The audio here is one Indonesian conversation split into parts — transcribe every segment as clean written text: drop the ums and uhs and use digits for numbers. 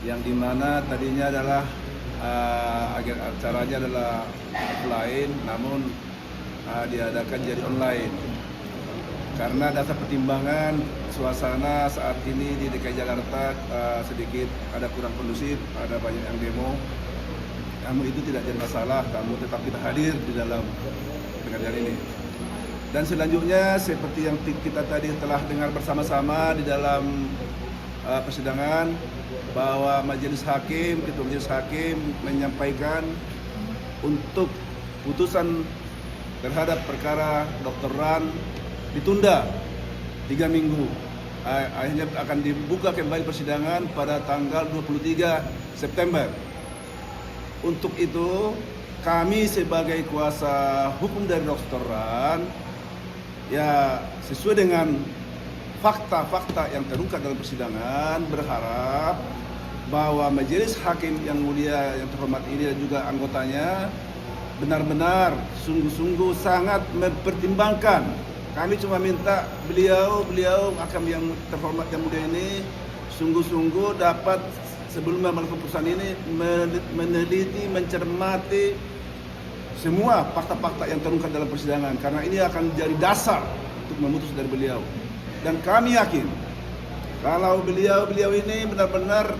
yang dimana tadinya adalah acaranya adalah offline, namun diadakan jadi online. Karena dasar pertimbangan suasana saat ini di DKI Jakarta sedikit ada kurang kondusif, ada banyak yang demo. Namun itu tidak jadi masalah, kamu tetap kita hadir di dalam pengajian ini. Dan selanjutnya seperti yang kita tadi telah dengar bersama-sama di dalam persidangan, bahwa Majelis Hakim, Ketua Majelis Hakim menyampaikan untuk putusan terhadap perkara Dr. Ran ditunda 3 minggu. Akhirnya akan dibuka kembali persidangan pada tanggal 23 September. Untuk itu kami sebagai kuasa hukum dari Dr. Ran, ya sesuai dengan fakta-fakta yang terungkap dalam persidangan, berharap bahwa Majelis Hakim yang mulia yang terhormat ini dan juga anggotanya benar-benar sungguh-sungguh sangat mempertimbangkan. Kami cuma minta beliau Hakim yang terhormat yang mulia ini sungguh-sungguh dapat sebelum melakukan putusan ini meneliti, mencermati semua fakta-fakta yang terungkap dalam persidangan, karena ini akan jadi dasar untuk memutus dari beliau. Dan kami yakin kalau beliau ini benar-benar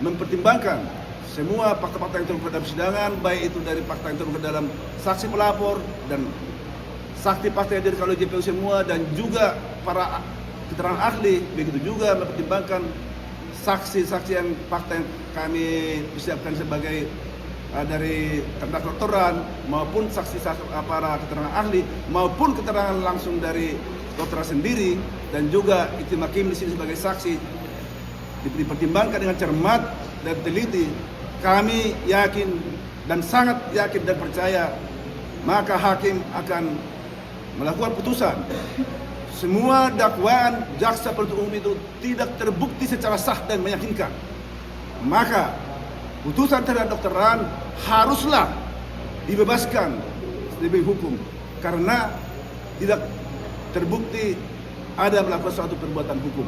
mempertimbangkan semua fakta-fakta yang terungkap dalam persidangan, baik itu dari fakta yang terungkap dalam saksi pelapor dan saksi fakta yang dari kalau JPU semua, dan juga para keterangan ahli, begitu juga mempertimbangkan saksi-saksi yang fakta yang kami persiapkan sebagai dari terdakwa Dr. Ran, maupun saksi-saksi para keterangan ahli, maupun keterangan langsung dari Dr. Ran sendiri, dan juga Itim Hakim di sini sebagai saksi dipertimbangkan dengan cermat dan teliti. Kami yakin dan sangat yakin dan percaya maka hakim akan melakukan putusan. Semua dakwaan jaksa penuntut umum itu tidak terbukti secara sah dan meyakinkan. Maka putusan terhadap Dr. Ran haruslah dibebaskan demi hukum, karena tidak terbukti ada melakukan suatu perbuatan hukum.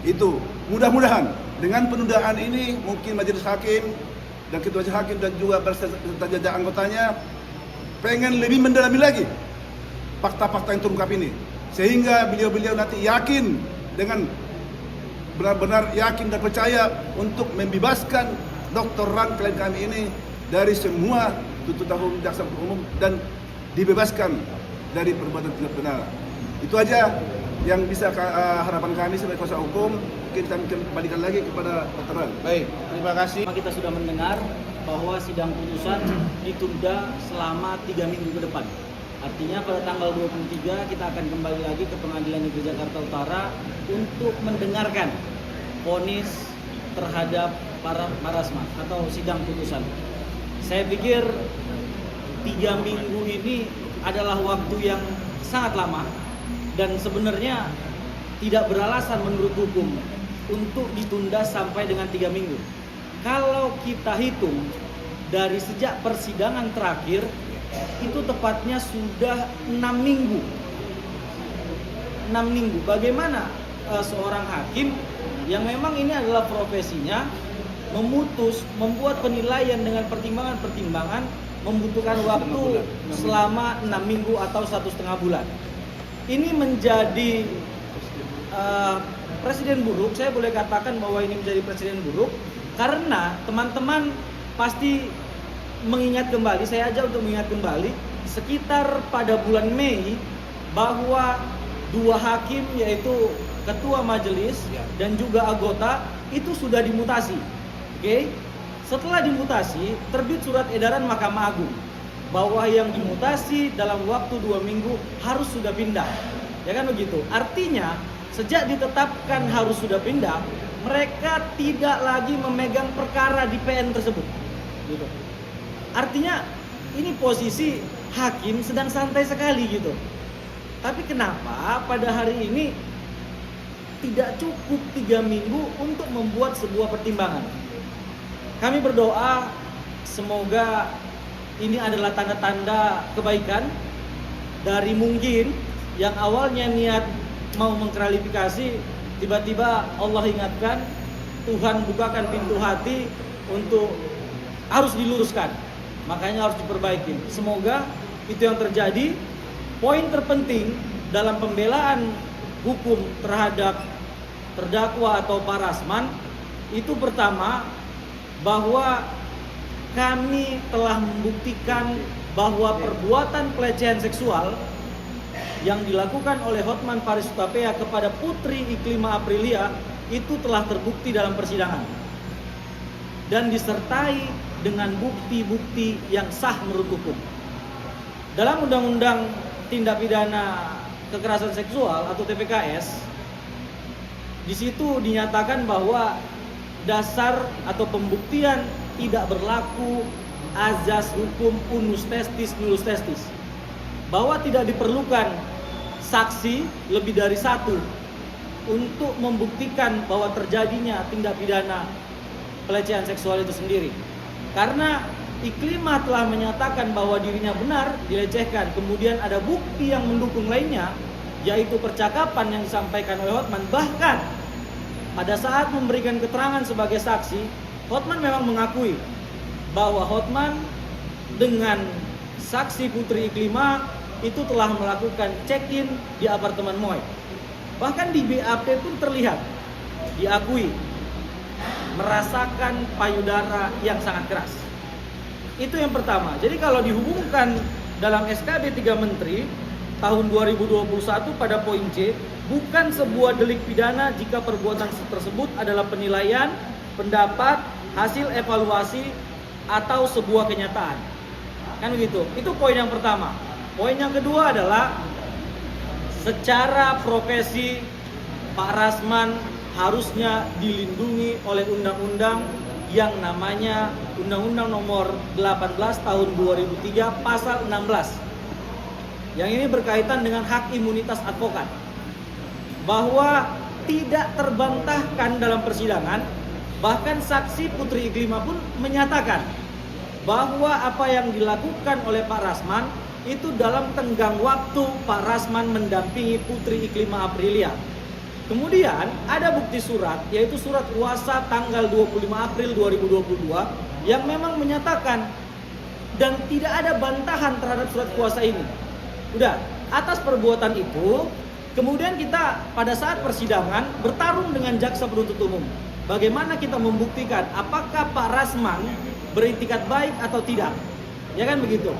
Itu mudah-mudahan dengan penundaan ini mungkin Majelis Hakim dan Ketua Majelis Hakim dan juga beserta jajaran anggotanya pengen lebih mendalami lagi fakta-fakta yang terungkap ini, sehingga beliau nanti yakin, dengan benar-benar yakin dan percaya untuk membebaskan Dr. Ran klien kami ini dari semua tuntutan jaksa umum dan dibebaskan dari perbuatan tidak benar. Itu aja yang bisa harapan kami sebagai kuasa hukum. Kita kembalikan lagi kepada Dr. Ran. Baik, terima kasih. Kita sudah mendengar bahwa sidang putusan ditunda selama 3 minggu ke depan. Artinya pada tanggal 23 kita akan kembali lagi ke Pengadilan Negeri Jakarta Utara untuk mendengarkan vonis terhadap para marasma atau sidang putusan. Saya pikir 3 minggu ini adalah waktu yang sangat lama dan sebenarnya tidak beralasan menurut hukum untuk ditunda sampai dengan 3 minggu. Kalau kita hitung dari sejak persidangan terakhir, itu tepatnya sudah 6 minggu. 6 minggu. Bagaimana seorang hakim yang memang ini adalah profesinya membuat penilaian dengan pertimbangan-pertimbangan membutuhkan waktu selama 6 minggu atau 1,5 bulan. Ini menjadi presiden buruk. Saya boleh katakan bahwa ini menjadi presiden buruk karena teman-teman pasti mengingat kembali, saya ajak untuk mengingat kembali sekitar pada bulan Mei bahwa 2 hakim yaitu ketua majelis dan juga anggota itu sudah dimutasi. Oke. Setelah dimutasi terbit surat edaran Mahkamah Agung bahwa yang dimutasi dalam waktu 2 minggu harus sudah pindah. Ya kan begitu. Artinya sejak ditetapkan harus sudah pindah, mereka tidak lagi memegang perkara di PN tersebut. Gitu. Artinya ini posisi hakim sedang santai sekali gitu. Tapi kenapa pada hari ini tidak cukup 3 minggu untuk membuat sebuah pertimbangan? Kami berdoa semoga ini adalah tanda-tanda kebaikan dari mungkin yang awalnya niat mau mengklarifikasi, tiba-tiba Allah ingatkan Tuhan bukakan pintu hati untuk harus diluruskan, makanya harus diperbaiki. Semoga itu yang terjadi. Poin terpenting dalam pembelaan hukum terhadap terdakwa atau Pak Rasman itu pertama, bahwa kami telah membuktikan bahwa perbuatan pelecehan seksual yang dilakukan oleh Hotman Paris Hutapea kepada Putri Iklimah Aprilia itu telah terbukti dalam persidangan dan disertai dengan bukti-bukti yang sah menurut hukum. Dalam Undang-Undang Tindak Pidana Kekerasan Seksual atau TPKS, di situ dinyatakan bahwa dasar atau pembuktian tidak berlaku azas hukum unus testis nullus testis, bahwa tidak diperlukan saksi lebih dari satu untuk membuktikan bahwa terjadinya tindak pidana pelecehan seksual itu sendiri. Karena Iklimah telah menyatakan bahwa dirinya benar dilecehkan, kemudian ada bukti yang mendukung lainnya, yaitu percakapan yang disampaikan oleh Hotman. Bahkan pada saat memberikan keterangan sebagai saksi, Hotman memang mengakui bahwa Hotman dengan saksi Putri Iklimah itu telah melakukan check-in di apartemen Moy. Bahkan di BAP pun terlihat diakui merasakan payudara yang sangat keras. Itu yang pertama. Jadi kalau dihubungkan dalam SKB 3 Menteri tahun 2021 pada poin C, bukan sebuah delik pidana jika perbuatan tersebut adalah penilaian, pendapat, hasil evaluasi, atau sebuah kenyataan. Kan begitu. Itu poin yang pertama. Poin yang kedua adalah secara profesi Pak Rasman harusnya dilindungi oleh undang-undang yang namanya Undang-Undang Nomor 18 Tahun 2003 Pasal 16. Yang ini berkaitan dengan hak imunitas advokat. Bahwa tidak terbantahkan dalam persidangan, bahkan saksi Putri Iklimah pun menyatakan bahwa apa yang dilakukan oleh Pak Rasman itu dalam tenggang waktu Pak Rasman mendampingi Putri Iklimah Aprilia. Kemudian ada bukti surat, yaitu surat kuasa tanggal 25 April 2022 yang memang menyatakan dan tidak ada bantahan terhadap surat kuasa ini. Udah, atas perbuatan itu, kemudian kita pada saat persidangan bertarung dengan jaksa penuntut umum. Bagaimana kita membuktikan apakah Pak Rasman beritikat baik atau tidak? Ya kan begitu.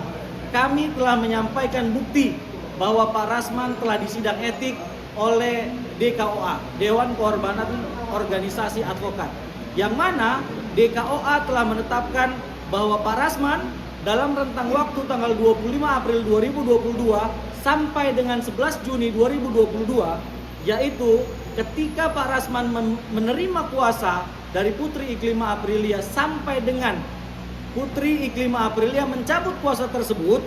Kami telah menyampaikan bukti bahwa Pak Rasman telah disidang etik oleh DKOA, Dewan Kehormatan Organisasi Advokat, yang mana DKOA telah menetapkan bahwa Pak Rasman dalam rentang waktu tanggal 25 April 2022 sampai dengan 11 Juni 2022, yaitu ketika Pak Rasman menerima kuasa dari Putri Iklimah Aprilia sampai dengan Putri Iklimah Aprilia mencabut kuasa tersebut,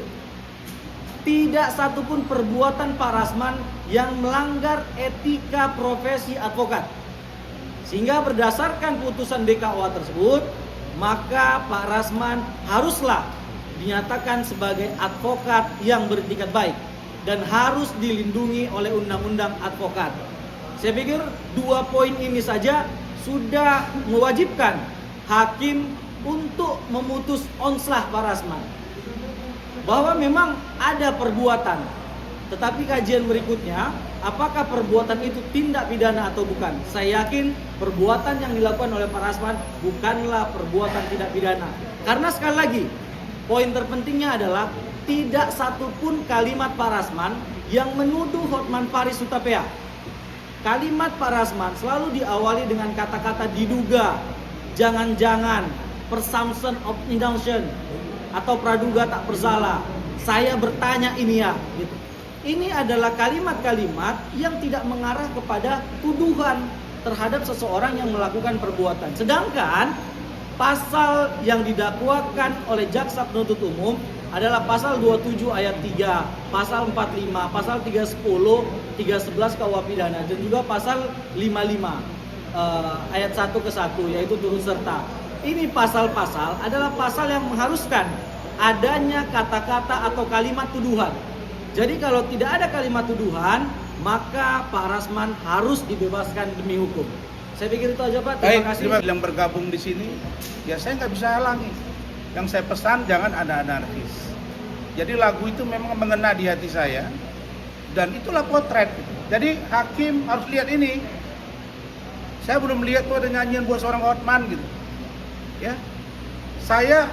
tidak satupun perbuatan Pak Rasman yang melanggar etika profesi advokat. Sehingga berdasarkan putusan DKOA tersebut, maka Pak Rasman haruslah dinyatakan sebagai advokat yang beretikat baik dan harus dilindungi oleh undang-undang advokat. Saya pikir dua poin ini saja sudah mewajibkan hakim untuk memutus onslah Pak Rasman. Bahwa memang ada perbuatan, tetapi kajian berikutnya apakah perbuatan itu tindak pidana atau bukan. Saya yakin perbuatan yang dilakukan oleh Pak Rasman bukanlah perbuatan tindak pidana. Karena sekali lagi, poin terpentingnya adalah tidak satupun kalimat Pak Rasman yang menuduh Hotman Paris Hutapea. Kalimat Pak Rasman selalu diawali dengan kata-kata diduga, jangan-jangan, presumption of innocence, atau praduga tak bersalah. Saya bertanya ini ya, gitu. Ini adalah kalimat-kalimat yang tidak mengarah kepada tuduhan terhadap seseorang yang melakukan perbuatan. Sedangkan pasal yang didakwakan oleh jaksa penuntut umum adalah pasal 27 ayat 3, pasal 45, pasal 310, 311 KUH pidana, dan juga pasal 55 ayat 1 ke 1, yaitu turut serta. Ini pasal-pasal adalah pasal yang mengharuskan adanya kata-kata atau kalimat tuduhan. Jadi kalau tidak ada kalimat tuduhan, maka Pak Rasman harus dibebaskan demi hukum. Saya pikir itu aja Pak. Baik, Terima kasih. yang bergabung di sini, ya saya nggak bisa halangi. Yang saya pesan jangan ada anarkis. Jadi lagu itu memang mengena di hati saya, dan itulah potret. Jadi hakim harus lihat ini. Saya belum lihat tuh ada nyanyian buat seorang Hotman gitu. Ya, saya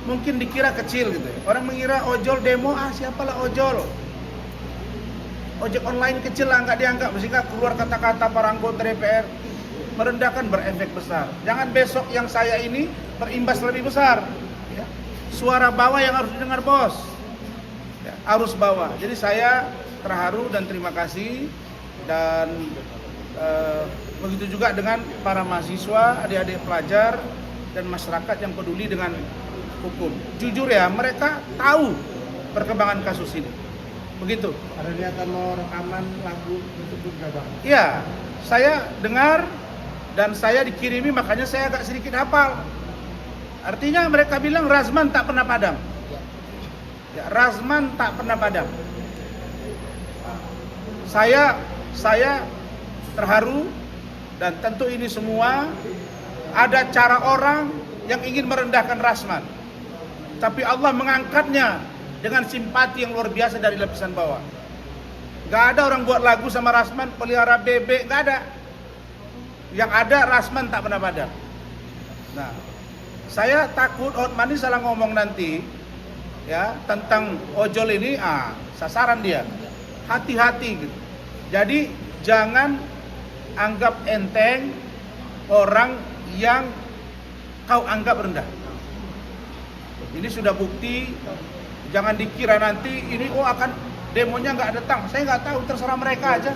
mungkin dikira kecil gitu. Orang mengira ojol demo, siapalah ojol. Ojek online kecil lah, nggak dianggap, sehingga keluar kata-kata para anggota DPR merendahkan, berefek besar. Jangan besok yang saya ini berimbas lebih besar. Ya. Suara bawah yang harus didengar bos, ya, arus bawah. Jadi saya terharu dan terima kasih, dan begitu juga dengan para mahasiswa, adik-adik pelajar dan masyarakat yang peduli dengan hukum. Jujur ya, mereka tahu perkembangan kasus ini. Begitu. Ada niatan mau rekaman lagu tersebut nggak Bang? Iya, saya dengar dan saya dikirimi, makanya saya agak sedikit hafal. Artinya mereka bilang Razman tak pernah padam. Ya, Razman tak pernah padam. Saya terharu, dan tentu ini semua ada cara orang yang ingin merendahkan Razman. Tapi Allah mengangkatnya dengan simpati yang luar biasa dari lapisan bawah. Gak ada orang buat lagu sama Razman pelihara bebek, gak ada. Yang ada Razman tak pernah padam. Nah, saya takut Hotman ini salah ngomong nanti ya tentang ojol ini, sasaran dia. Hati-hati gitu. Jadi jangan anggap enteng orang yang kau anggap rendah. Ini sudah bukti. Jangan dikira nanti ini akan demonya nggak datang. Saya nggak tahu, terserah mereka aja.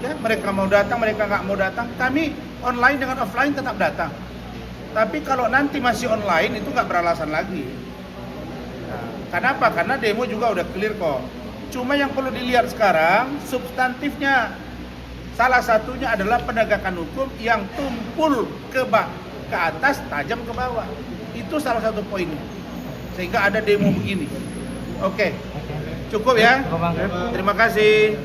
Ya, mereka mau datang, mereka nggak mau datang. Kami online dengan offline tetap datang. Tapi kalau nanti masih online itu nggak beralasan lagi. Nah, kenapa? Karena demo juga udah clear kok. Cuma yang perlu dilihat sekarang substantifnya. Salah satunya adalah penegakan hukum yang tumpul ke atas, tajam ke bawah. Itu salah satu poinnya. Sehingga ada demo begini. Oke. Cukup ya. Terima kasih.